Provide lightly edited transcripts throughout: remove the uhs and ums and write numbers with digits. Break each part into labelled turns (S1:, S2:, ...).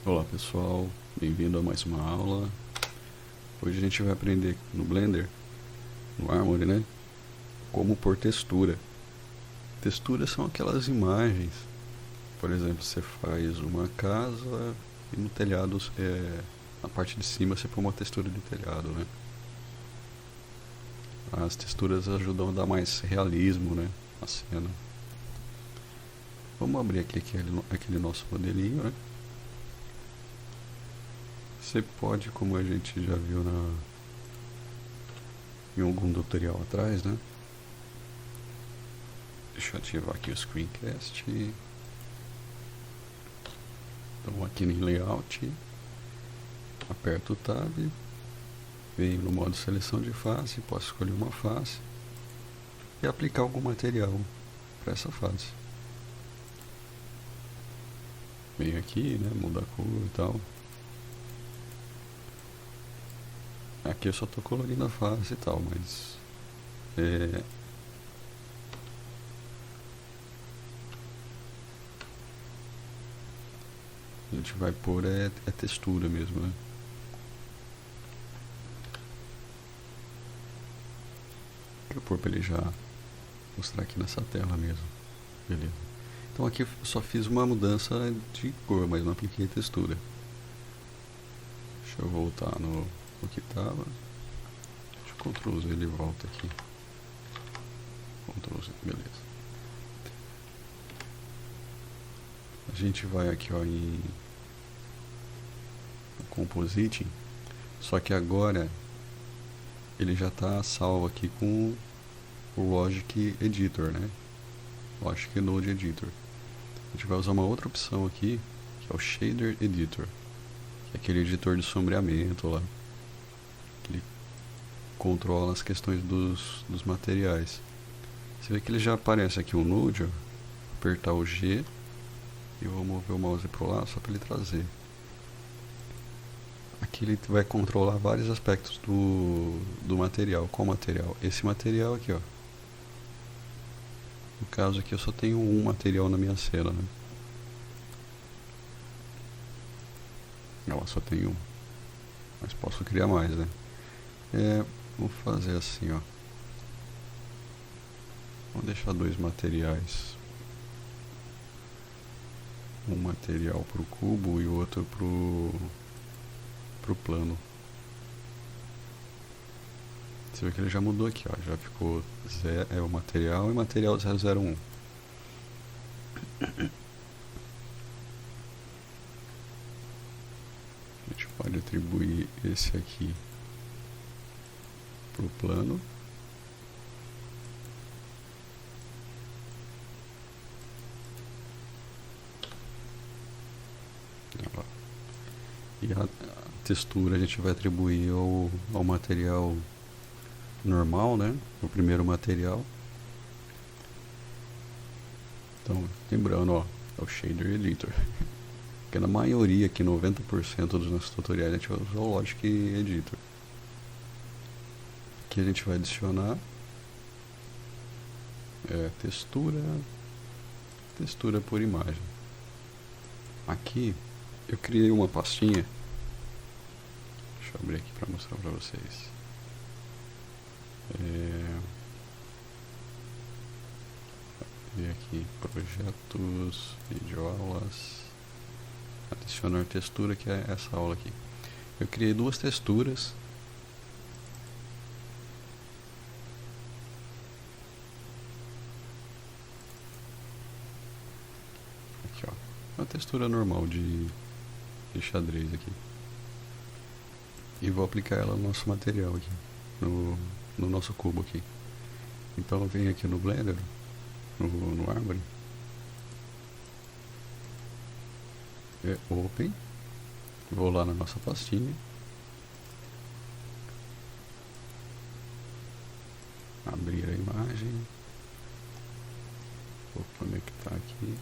S1: Olá pessoal, bem-vindo a mais uma aula. Hoje a gente vai aprender no Blender, no Armory, né? Como pôr textura. Texturas são aquelas imagens. Por exemplo, você faz uma casa e no telhado, na parte de cima você põe uma textura de telhado, né? As texturas ajudam a dar mais realismo, né? À cena. Vamos abrir aqui aquele nosso modelinho, né? Você pode, como a gente já viu em algum tutorial atrás, né? Deixa eu ativar aqui o screencast. Então aqui em layout, aperto o tab, venho no modo seleção de face, posso escolher uma face e aplicar algum material para essa face. Venho aqui, né, muda a cor e tal. Aqui eu só estou colorindo a face e tal, mas a gente vai pôr textura mesmo, né? Vou pôr para ele já mostrar aqui nessa tela mesmo. Beleza. Então aqui eu só fiz uma mudança de cor, mas não apliquei textura. Deixa eu voltar no que estava. Deixa eu Ctrl Z, ele volta aqui. Ctrl Z, beleza. A gente vai aqui ó, em Compositing, só que agora ele já está salvo aqui com o Logic Editor, né? Logic Node Editor. A gente vai usar uma outra opção aqui, que é o Shader Editor, que é aquele editor de sombreamento lá, que ele controla as questões dos materiais. Você vê que ele já aparece aqui o Node, ó. Apertar o G e eu vou mover o mouse para o lado só para ele trazer. Aqui ele vai controlar vários aspectos do material. Qual material? Esse material aqui, ó. No caso aqui eu só tenho um material na minha cena, né? Ela só tem um. Mas posso criar mais, né? Vou fazer assim, ó. Vou deixar dois materiais. Um material pro cubo e o outro pro plano. Você vê que ele já mudou aqui, ó. Já ficou o material e material 001. A gente pode atribuir esse aqui pro plano. E a textura a gente vai atribuir ao material normal, né? O primeiro material. Então, lembrando, ó, é o Shader Editor. Porque na maioria, aqui 90% dos nossos tutoriais, a gente vai usar o Logic Editor. Aqui a gente vai adicionar textura por imagem. Aqui eu criei uma pastinha. Deixa eu abrir aqui para mostrar para vocês. E aqui, projetos, videoaulas, adicionar textura, que é essa aula aqui. Eu criei duas texturas. Aqui, ó, uma textura normal de xadrez aqui. E vou aplicar ela no nosso material aqui, no nosso cubo aqui. Então eu venho aqui no Blender, no Armory, Open, vou lá na nossa pastinha, abrir a imagem, vou conectar aqui.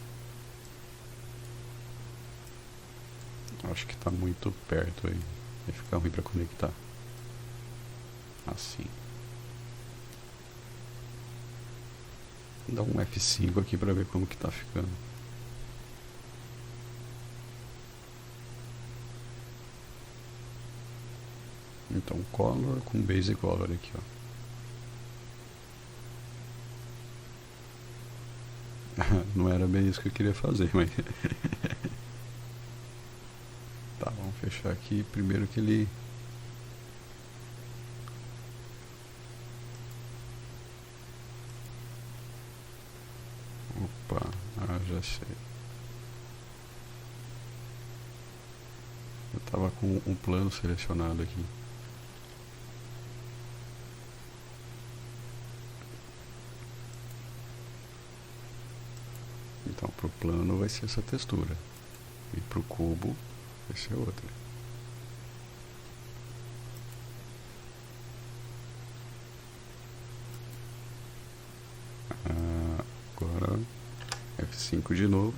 S1: Acho que está muito perto aí, vai ficar ruim para conectar. Assim. Dá um F5 aqui para ver como que tá ficando. Então, color com base color aqui, ó. Não era bem isso que eu queria fazer, mas... Tá, vamos fechar aqui. Primeiro que ele... Opa, já sei. Eu tava com um plano selecionado aqui. Então, pro plano vai ser essa textura. E pro cubo vai ser outra. Agora F5 de novo.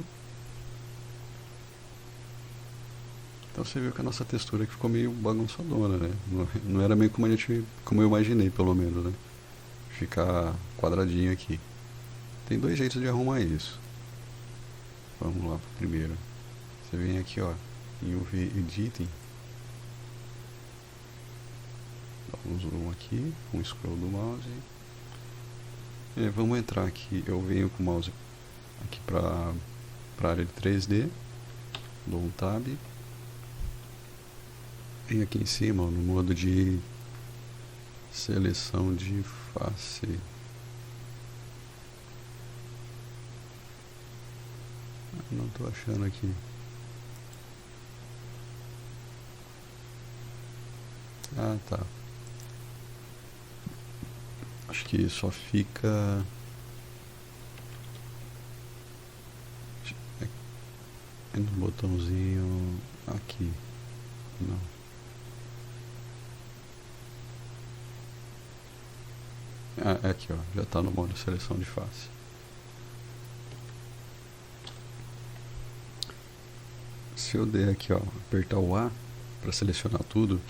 S1: Então você viu que a nossa textura aqui ficou meio bagunçadona, né? Não era meio como eu imaginei, pelo menos, né? Ficar quadradinho aqui. Tem dois jeitos de arrumar isso. Vamos lá pro primeiro. Você vem aqui, ó, em UV Editing. Dá um zoom aqui, um scroll do mouse. Vamos entrar aqui. Eu venho com o mouse aqui para a área de 3D. Dou um tab. Vem aqui em cima, ó, no modo de seleção de face. Não tô achando aqui. Ah, tá. Acho que só fica... É no botãozinho aqui. Não. Ah, é aqui, ó. Já tá no modo seleção de face. Se eu der aqui, ó, apertar o A para selecionar tudo,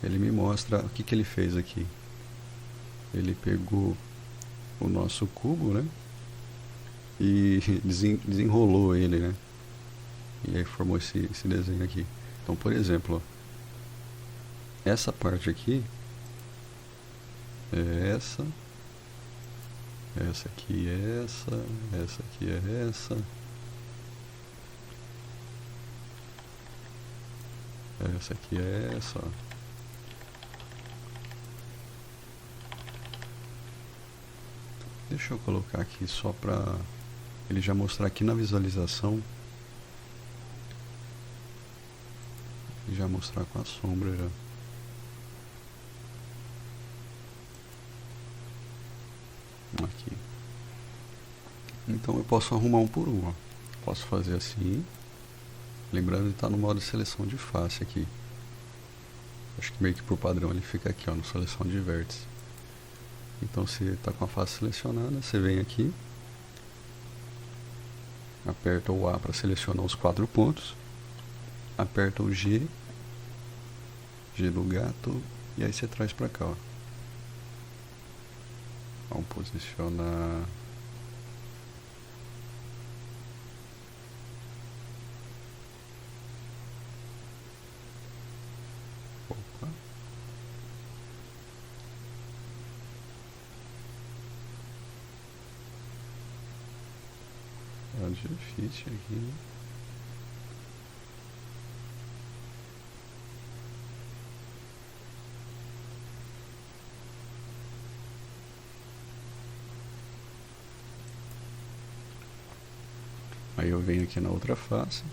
S1: ele me mostra o que ele fez aqui. Ele pegou o nosso cubo, né? E desenrolou ele, né? E aí formou esse desenho aqui. Então, por exemplo, ó, essa parte aqui é essa. Essa aqui é essa. Essa aqui é essa. Essa aqui é essa, ó. Deixa eu colocar aqui só pra ele já mostrar aqui na visualização. E já mostrar com a sombra já. Aqui. Então eu posso arrumar um por um, ó. Posso fazer assim. Lembrando de estar no modo seleção de face aqui. Acho que meio que por padrão ele fica aqui, ó, no seleção de vértice. Então se está com a face selecionada, você vem aqui, aperta o A para selecionar os 4 pontos, aperta o G do gato, e aí você traz para cá, ó. Vamos posicionar... Fit aqui. Aí eu venho aqui na outra face.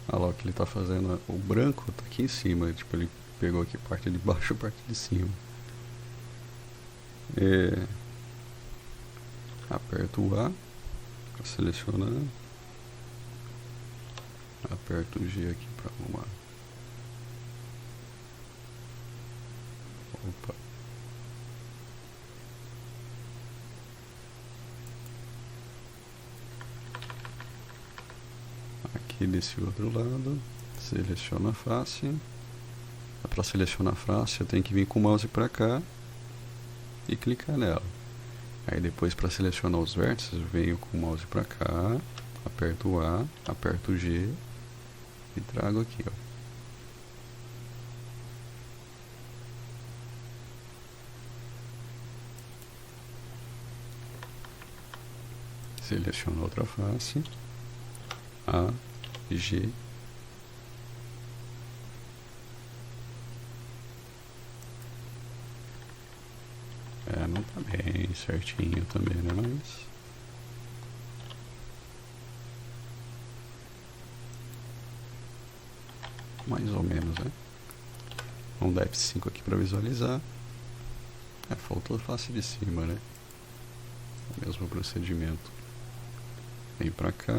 S1: Olha lá o que ele está fazendo. O branco está aqui em cima. Tipo, ele pegou aqui parte de baixo e parte de cima. Aperto o A para selecionar. Aperto o G aqui para arrumar. Opa. Aqui desse outro lado, seleciona a face. Para selecionar a face, eu tenho que vir com o mouse para cá e clicar nela. Aí depois, para selecionar os vértices, eu venho com o mouse para cá, aperto o A, aperto o G e trago aqui, ó. Seleciono outra face. A, G. Não tá bem certinho também, né? Mas mais ou menos, né? Vamos dar F5 aqui para visualizar. Faltou a face de cima, né? O mesmo procedimento. Vem pra cá,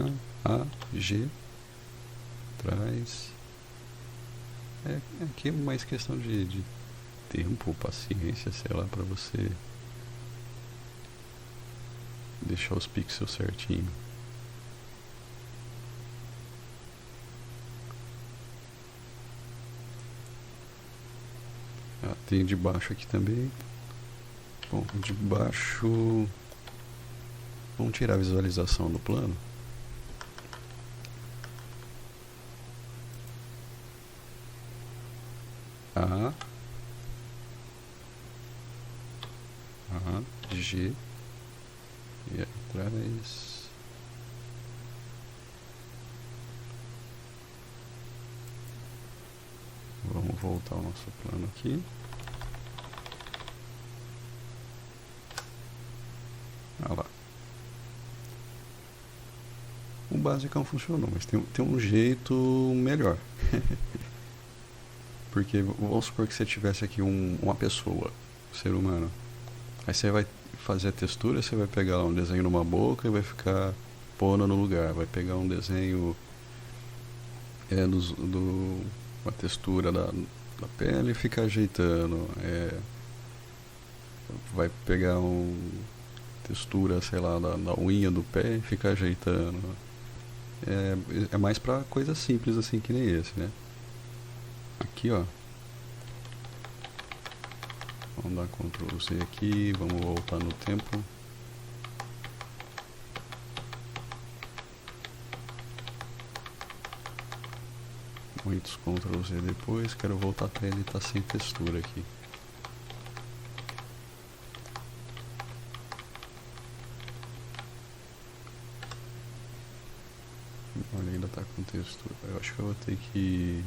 S1: A, G, traz. Aqui é mais questão de tempo, paciência, sei lá, pra você deixar os pixels certinho. Tem de baixo aqui também. Bom, de baixo, vamos tirar a visualização do plano. A, G, e atrás. Vamos voltar ao nosso plano aqui. Olha lá. O basicão funcionou, mas tem um jeito melhor. Porque vamos supor que você tivesse aqui uma pessoa, um ser humano. Aí você vai fazer a textura, você vai pegar um desenho numa boca e vai ficar pondo no lugar. Vai pegar um desenho uma textura da pele e ficar ajeitando. Vai pegar textura, sei lá, da unha do pé e ficar ajeitando. É mais pra coisas simples assim que nem esse, né? Aqui, ó. Vamos dar Ctrl Z aqui, vamos voltar no tempo. Muitos Ctrl Z depois, quero voltar pra ele estar sem textura aqui. Olha, ainda tá com textura. Eu acho que eu vou ter que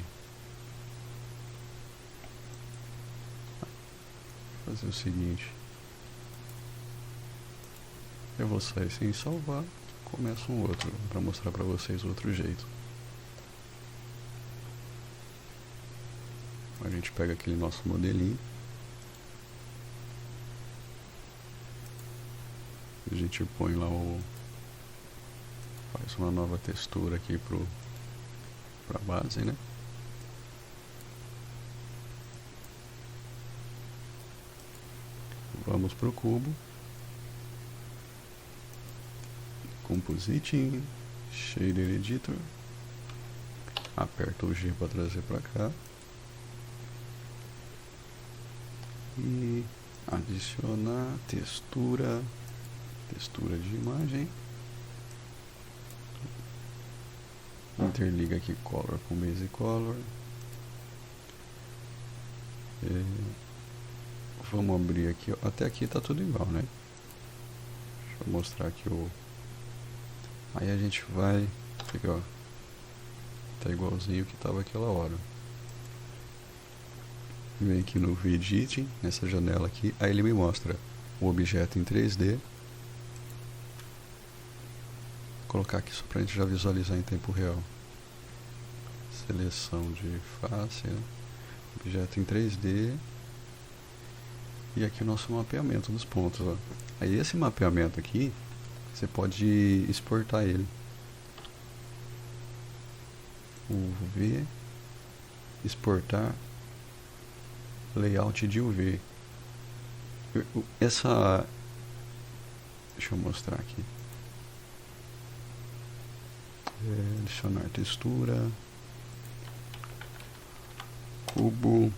S1: fazer o seguinte. Eu vou sair sem salvar, começo um outro, para mostrar para vocês outro jeito. A gente pega aquele nosso modelinho. A gente põe lá faz uma nova textura aqui pra base, né? Vamos pro cubo. Compositing, Shader Editor. Aperta o G para trazer para cá. E adicionar textura de imagem. Interliga aqui Color com Base Color. Vamos abrir aqui, ó. Até aqui tá tudo igual, né? Deixa eu mostrar aqui Aí a gente vai pegar, ó. Tá igualzinho que tava aquela hora. Vem aqui no Editing, nessa janela aqui, aí ele me mostra o objeto em 3D. Vou colocar aqui só pra gente já visualizar em tempo real. Seleção de face, né? Objeto em 3D. E aqui o nosso mapeamento dos pontos, ó. Aí esse mapeamento aqui, você pode exportar ele. UV, exportar layout de UV. Deixa eu mostrar aqui. Adicionar textura, cubo,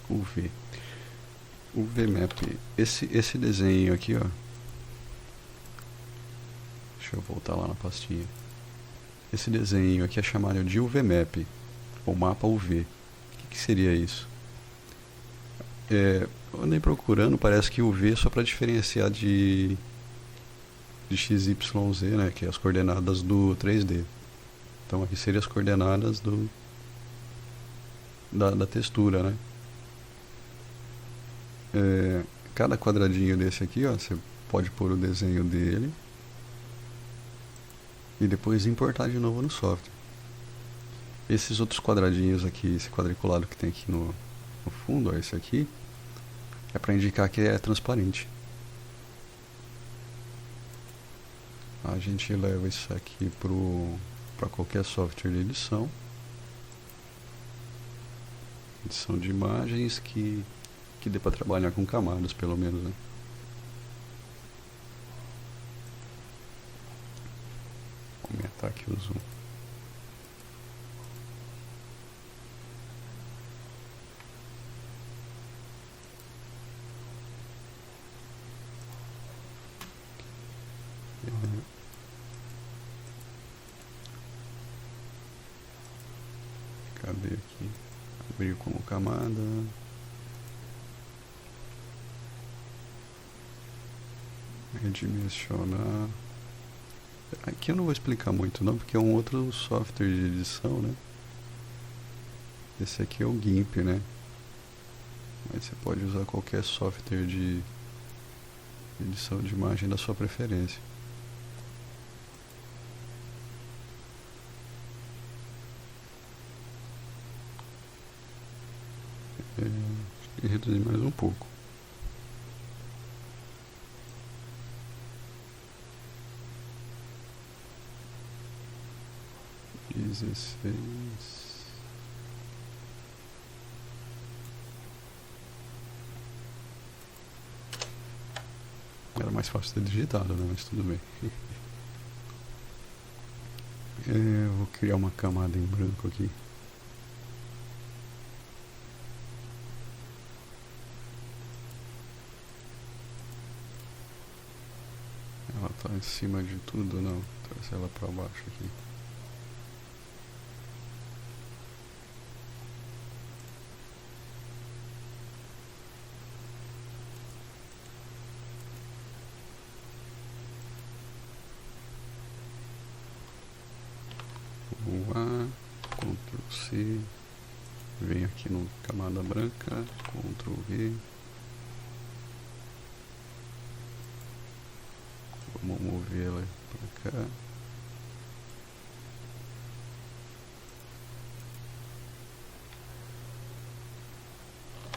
S1: UV. UVMap. Esse desenho aqui, ó. Deixa eu voltar lá na pastinha. Esse desenho aqui é chamado de UVMap, ou mapa UV. O que seria isso? Eu andei procurando, parece que UV é só para diferenciar de de XYZ, né, que é as coordenadas do 3D. Então aqui seriam as coordenadas da textura, né? Cada quadradinho desse aqui, ó, você pode pôr o desenho dele e depois importar de novo no software. Esses outros quadradinhos aqui, esse quadriculado que tem aqui no fundo, ó, esse aqui, é para indicar que é transparente. A gente leva isso aqui para qualquer software de edição de imagens que dê para trabalhar com camadas, pelo menos, né? Vou aumentar aqui o zoom. Cadê aqui? Abrir como camada. Redimensionar. Aqui eu não vou explicar muito não, porque é um outro software de edição, né? Esse aqui é o GIMP, né? Mas você pode usar qualquer software de edição de imagem da sua preferência. E reduzir mais um pouco. Era mais fácil ter digitado, né? Mas tudo bem. Vou criar uma camada em branco aqui. Ela tá em cima de tudo, não. Trazer ela para baixo aqui. Vou lá, Ctrl C, venho aqui no camada branca, Ctrl V. Vamos mover ela para cá.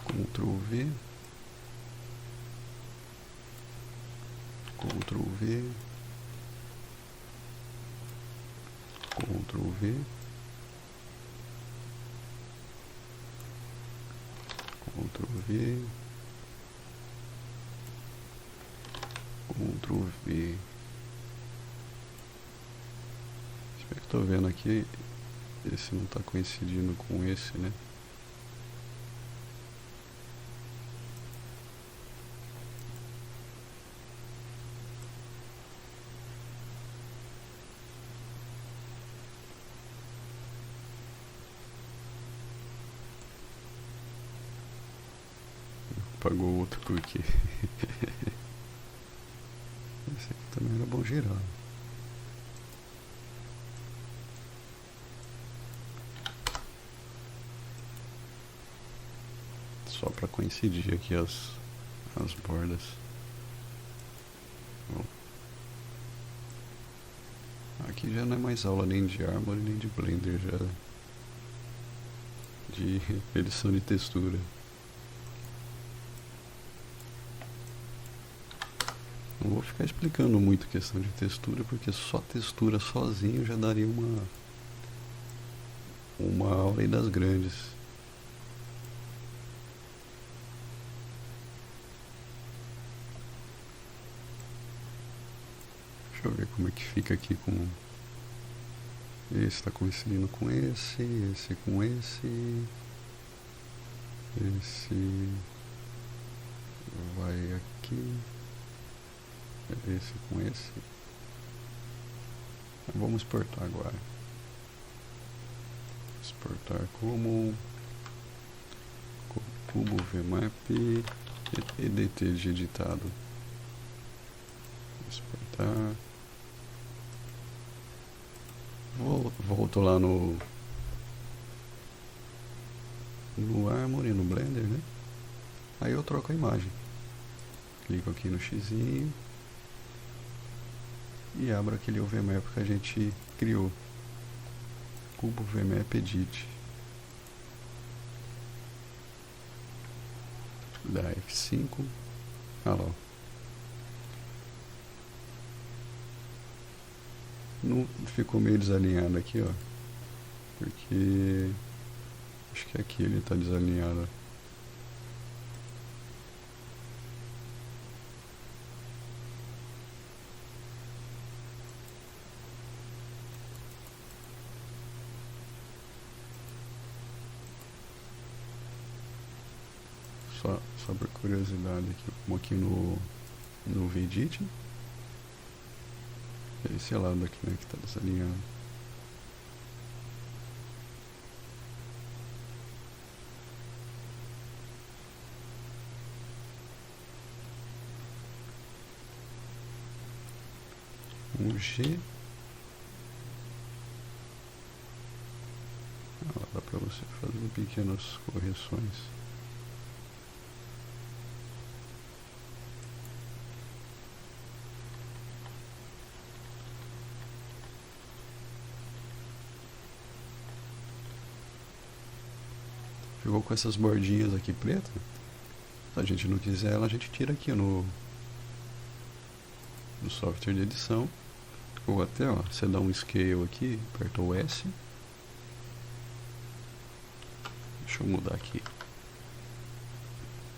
S1: Ctrl V. Ctrl V. Ctrl V. Ctrl V. Ctrl V. Espero que estou vendo aqui. Esse não está coincidindo com esse, né? Apagou outro porque esse aqui também era bom girar. Só para coincidir aqui as bordas. Bom, aqui já não é mais aula nem de Armor nem de Blender, já de edição de textura. Não vou ficar explicando muito questão de textura, porque só textura sozinho já daria uma aula aí das grandes. Deixa eu ver como é que fica aqui com... Esse está coincidindo com esse com esse vai aqui, esse com esse. Vamos exportar agora. Exportar como Cubo VMAP EDT de editado. Exportar. tá. Volto lá no Armory, no Blender, né? Aí eu troco a imagem. Clico aqui no xizinho e abro aquele UVMap que a gente criou. Cubo VMap Edit. Dá F5. Ah lá. Não ficou meio desalinhado aqui, ó. Porque acho que aqui ele tá desalinhado. Só por curiosidade aqui, vamos aqui no VEdit. É esse lado aqui, né, que tá desalinhado. Um G. Dá pra você fazer pequenas correções. Ficou com essas bordinhas aqui pretas. Se a gente não quiser ela, a gente tira aqui no software de edição. Ou até, ó, você dá um scale aqui, aperta o S. Deixa eu mudar aqui.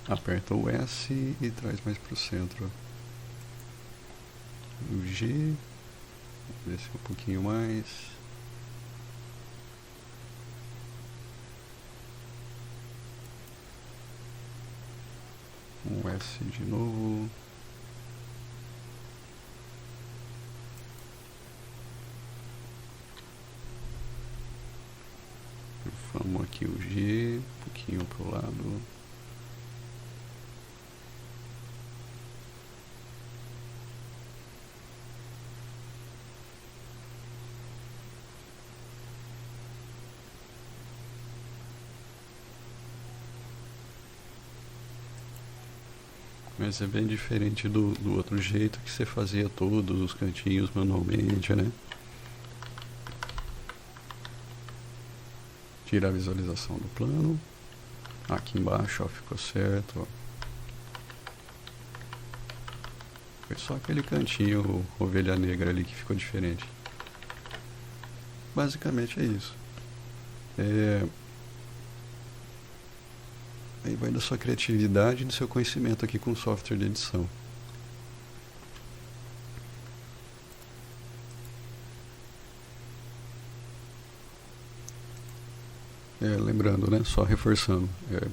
S1: Aperta o S e traz mais pro centro. O G. Desce um pouquinho mais. Um S de novo. Vamos aqui o G, um pouquinho pro lado. Mas é bem diferente do outro jeito que você fazia todos os cantinhos manualmente, né? Tira a visualização do plano. Aqui embaixo, ó, ficou certo, ó. Foi só aquele cantinho ovelha negra ali que ficou diferente. Basicamente é isso. Aí vai da sua criatividade e do seu conhecimento aqui com o software de edição. Lembrando, né? Só reforçando.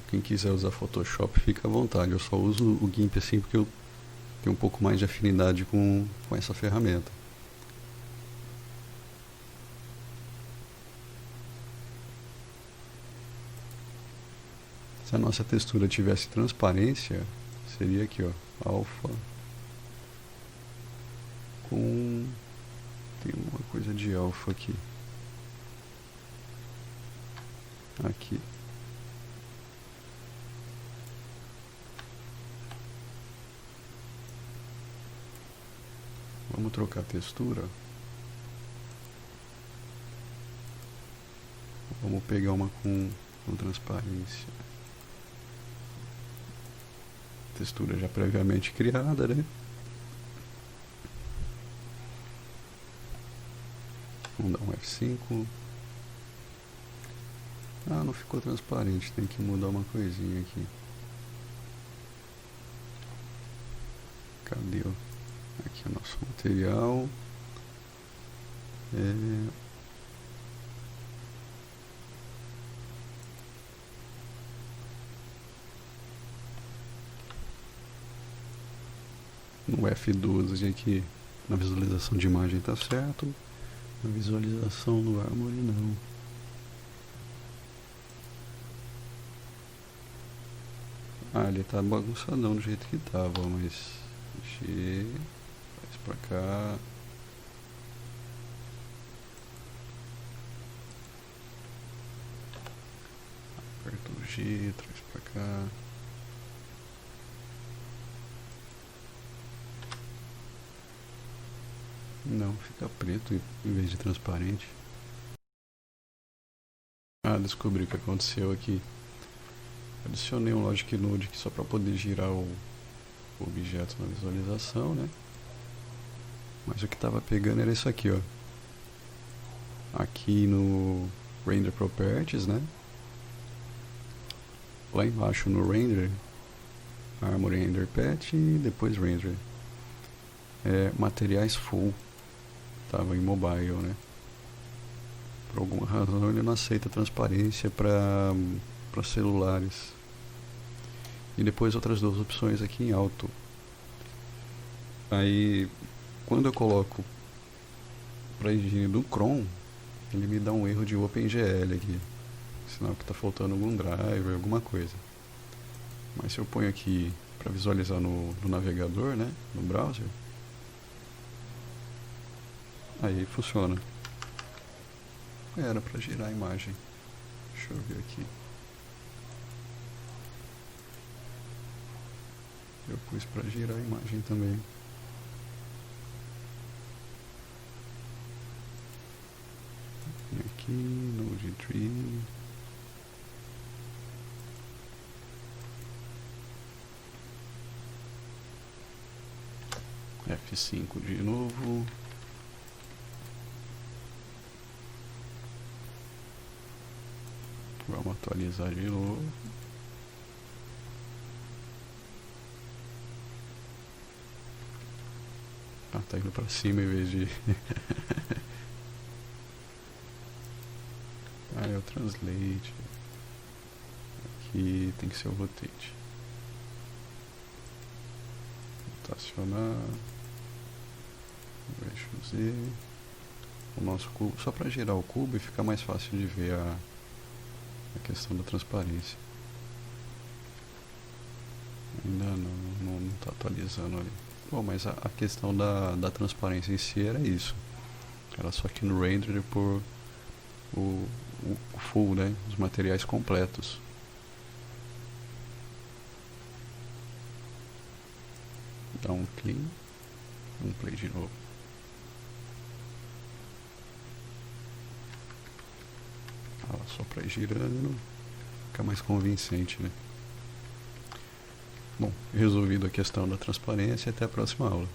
S1: Quem quiser usar Photoshop, fica à vontade. Eu só uso o GIMP assim porque eu tenho um pouco mais de afinidade com essa ferramenta. Se a nossa textura tivesse transparência, seria aqui, ó, alfa com... tem uma coisa de alfa aqui. Aqui. Vamos trocar a textura. Vamos pegar uma com transparência. Textura já previamente criada, né? Vamos dar um F5. Ah, não ficou transparente, tem que mudar uma coisinha aqui. Cadê? Aqui o nosso material. No F12 aqui, na visualização de imagem tá certo. Na visualização do Armory não. Ah, ele tá bagunçadão do jeito que tava, mas G Traz pra cá. Aperta o G, traz pra cá. Não, fica preto em vez de transparente. Ah, descobri o que aconteceu aqui. Adicionei um Logic Node aqui só para poder girar o objeto na visualização, né? Mas o que estava pegando era isso aqui, ó. Aqui no Render Properties, né? Lá embaixo no Render, Armor Render Pet e depois Render. Materiais full. Tava em mobile, né? Por alguma razão ele não aceita transparência para celulares. E depois outras duas opções aqui em alto. Aí quando eu coloco para a engine do Chrome, ele me dá um erro de OpenGL aqui. Sinal que está faltando algum driver, alguma coisa. Mas se eu ponho aqui para visualizar no navegador, né, no browser, aí funciona. Era para girar a imagem. Deixa eu ver aqui. Eu pus para girar a imagem também. Aqui, Node Tree. F5 de novo. Vamos atualizar de novo. Ah, tá indo pra cima em vez de... Ah, é o Translate. Aqui tem que ser o Rotate. Rotacionar. Eixo Z. O nosso cubo, só para girar o cubo e ficar mais fácil de ver a questão da transparência. Ainda não está atualizando ali. Bom, mas a questão da transparência em si era isso. Era só aqui no render por o full, né? Os materiais completos. Dá um clean. Um play de novo. Só para ir girando, fica mais convincente, né? Bom, resolvido a questão da transparência, até a próxima aula.